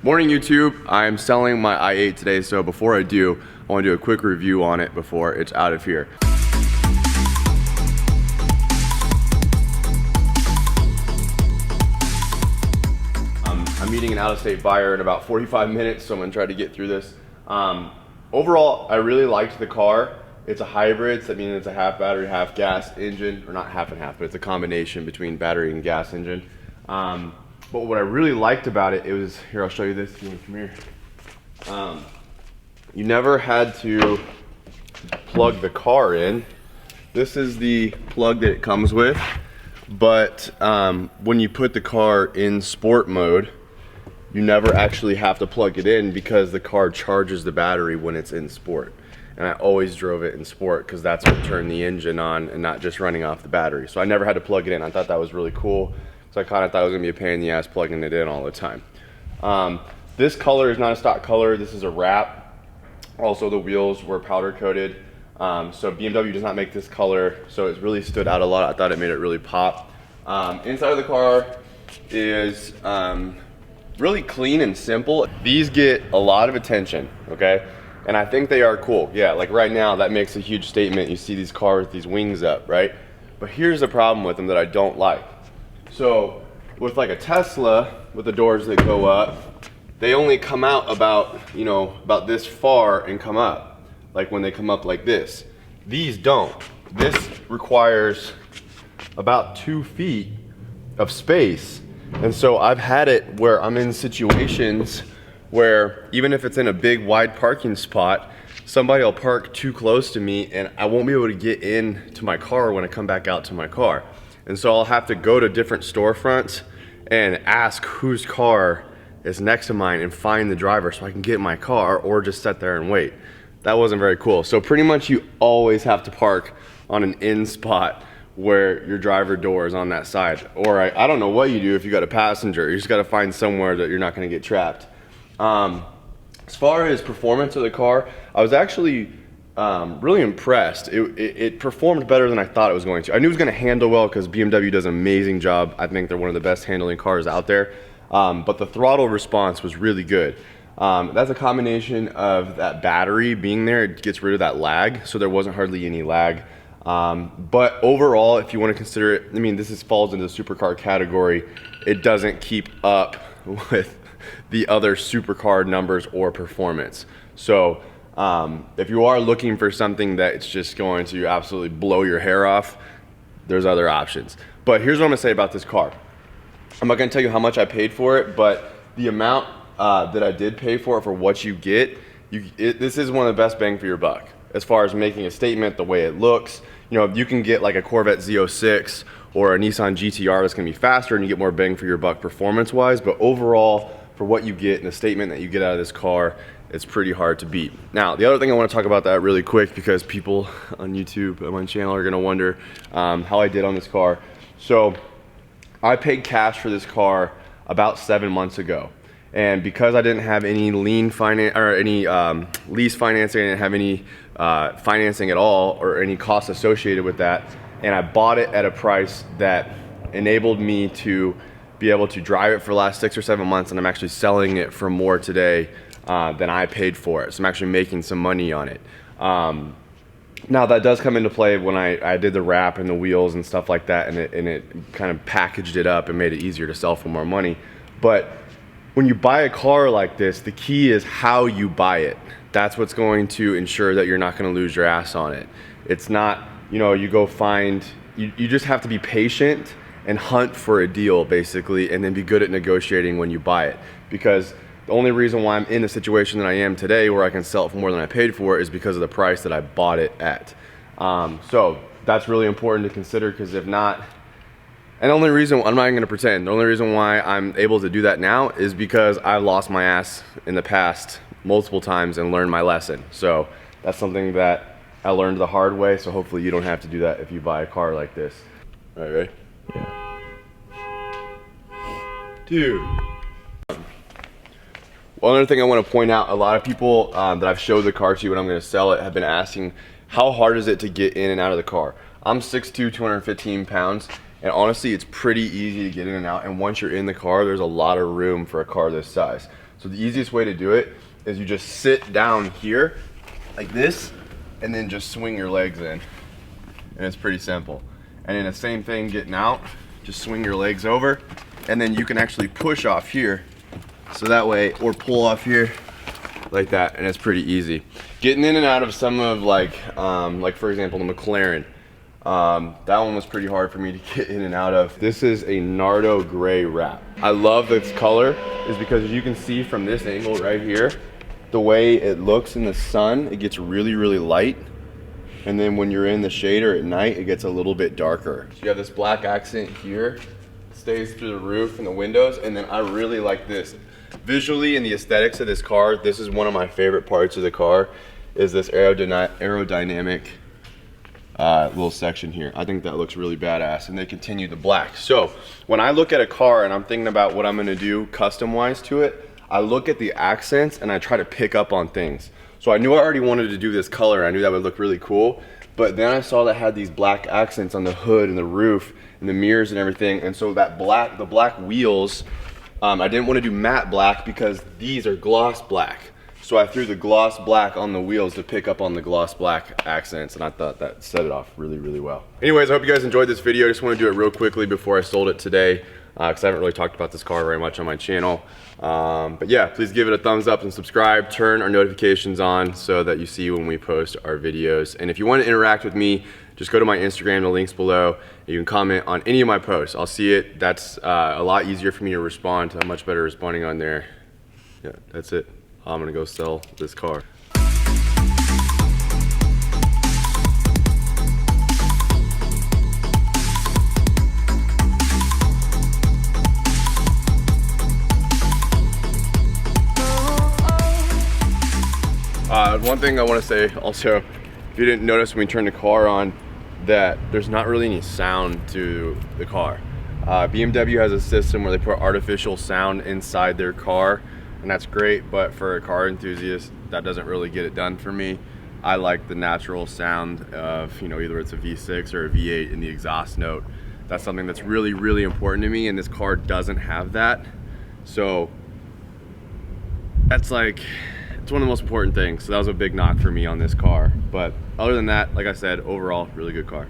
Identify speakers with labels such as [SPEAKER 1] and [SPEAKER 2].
[SPEAKER 1] Morning YouTube, I'm selling my i8 today, so before I do, I want to do a quick review on it before it's out of here. I'm meeting an out-of-state buyer in about 45 minutes, so I'm going to try to get through this. Overall, I really liked the car. It's a hybrid, so that means it's a half battery, half gas engine, or not half and half, but it's a combination between battery and gas engine. But what I really liked about it, here, I'll show you this, come here. You never had to plug the car in. This is the plug that it comes with, but when you put the car in sport mode, you never actually have to plug it in because the car charges the battery when it's in sport. And I always drove it in sport because that's what turned the engine on and not just running off the battery. So I never had to plug it in. I thought that was really cool. So I kind of thought it was gonna be a pain in the ass plugging it in all the time. This color is not a stock color. This is a wrap. Also, the wheels were powder coated. So BMW does not make this color, so it really stood out a lot. I thought it made it really pop. Inside of the car is really clean and simple. These get a lot of attention, okay? And I think they are cool. Yeah, like right now, that makes a huge statement. You see these cars with these wings up, right? But here's the problem with them that I don't like. So with like a Tesla, with the doors that go up, they only come out about, about this far and come up. Like when they come up like this. These don't. This requires about 2 feet of space. And so I've had it where I'm in situations where even if it's in a big wide parking spot, somebody will park too close to me and I won't be able to get into my car when I come back out to my car. And so I'll have to go to different storefronts and ask whose car is next to mine and find the driver so I can get in my car or just sit there and wait. That wasn't very cool. So pretty much you always have to park on an in spot where your driver door is on that side. Or I don't know what you do if you got a passenger. You just gotta find somewhere that you're not gonna get trapped. As far as performance of the car, I was actually really impressed. It performed better than I thought it was going to. I knew it was going to handle well because BMW does an amazing job. I think they're one of the best handling cars out there. But the throttle response was really good. That's a combination of that battery being there. It gets rid of that lag, so there wasn't hardly any lag. But overall, if you want to consider it, this falls into the supercar category. It doesn't keep up with the other supercar numbers or performance. So if you are looking for something that it's just going to absolutely blow your hair off, there's other options. But here's what I'm gonna say about this car. I'm not gonna tell you how much I paid for it, but the amount that I did pay for it for what you get, this is one of the best bang for your buck. As far as making a statement, the way it looks, you can get like a Corvette Z06 or a Nissan GTR that's gonna be faster and you get more bang for your buck performance-wise, but overall, for what you get and the statement that you get out of this car, it's pretty hard to beat. Now, the other thing I want to talk about that really quick because people on YouTube and my channel are going to wonder how I did on this car. So I paid cash for this car about 7 months ago. And because I didn't have any lease financing, I didn't have any financing at all or any costs associated with that. And I bought it at a price that enabled me to be able to drive it for the last 6 or 7 months, and I'm actually selling it for more today than I paid for it. So I'm actually making some money on it. Now that does come into play when I did the wrap and the wheels and stuff like that, and it kind of packaged it up and made it easier to sell for more money. But when you buy a car like this, the key is how you buy it. That's what's going to ensure that you're not going to lose your ass on it. It's not, you go find, you just have to be patient and hunt for a deal basically, and then be good at negotiating when you buy it. Because the only reason why I'm in the situation that I am today where I can sell it for more than I paid for it is because of the price that I bought it at. So that's really important to consider, because if not, and the only reason, I'm not even gonna pretend, the only reason why I'm able to do that now is because I lost my ass in the past multiple times and learned my lesson. So that's something that I learned the hard way, so hopefully you don't have to do that if you buy a car like this. All right, ready? Yeah. Dude. One other thing I want to point out, a lot of people that I've showed the car to when I'm going to sell it have been asking, how hard is it to get in and out of the car? I'm 6'2", 215 pounds, and honestly, it's pretty easy to get in and out, and once you're in the car, there's a lot of room for a car this size. So the easiest way to do it is you just sit down here like this and then just swing your legs in. And it's pretty simple. And then the same thing getting out, just swing your legs over and then you can actually push off here. So that way, or pull off here like that, and it's pretty easy. Getting in and out of some of like for example, the McLaren, that one was pretty hard for me to get in and out of. This is a Nardo gray wrap. I love this color is because as you can see from this angle right here, the way it looks in the sun, it gets really, really light. And then when you're in the shade or at night, it gets a little bit darker. So you have this black accent here, stays through the roof and the windows, and then I really like this. Visually and the aesthetics of this car, this is one of my favorite parts of the car, is this aerodynamic little section here. I think that looks really badass, and they continue the black. So when I look at a car and I'm thinking about what I'm gonna do custom-wise to it, I look at the accents and I try to pick up on things. So I knew I already wanted to do this color. I knew that would look really cool, but then I saw that had these black accents on the hood and the roof and the mirrors and everything, and so that the black wheels, I didn't want to do matte black because these are gloss black. So I threw the gloss black on the wheels to pick up on the gloss black accents, and I thought that set it off really, really well. Anyways, I hope you guys enjoyed this video. I just want to do it real quickly before I sold it today, because I haven't really talked about this car very much on my channel. But yeah, please give it a thumbs up and subscribe. Turn our notifications on so that you see when we post our videos. And if you want to interact with me, just go to my Instagram, the link's below. You can comment on any of my posts. I'll see it. That's a lot easier for me to respond. I'm much better responding on there. Yeah, that's it. I'm gonna go sell this car. One thing I want to say also, if you didn't notice when we turned the car on, that there's not really any sound to the car. BMW has a system where they put artificial sound inside their car, and that's great, but for a car enthusiast, that doesn't really get it done for me. I like the natural sound of, you know, either it's a V6 or a V8 in the exhaust note. That's something that's really, really important to me, and this car doesn't have that. So that's like, it's one of the most important things. So that was a big knock for me on this car. But other than that, like I said, overall, really good car.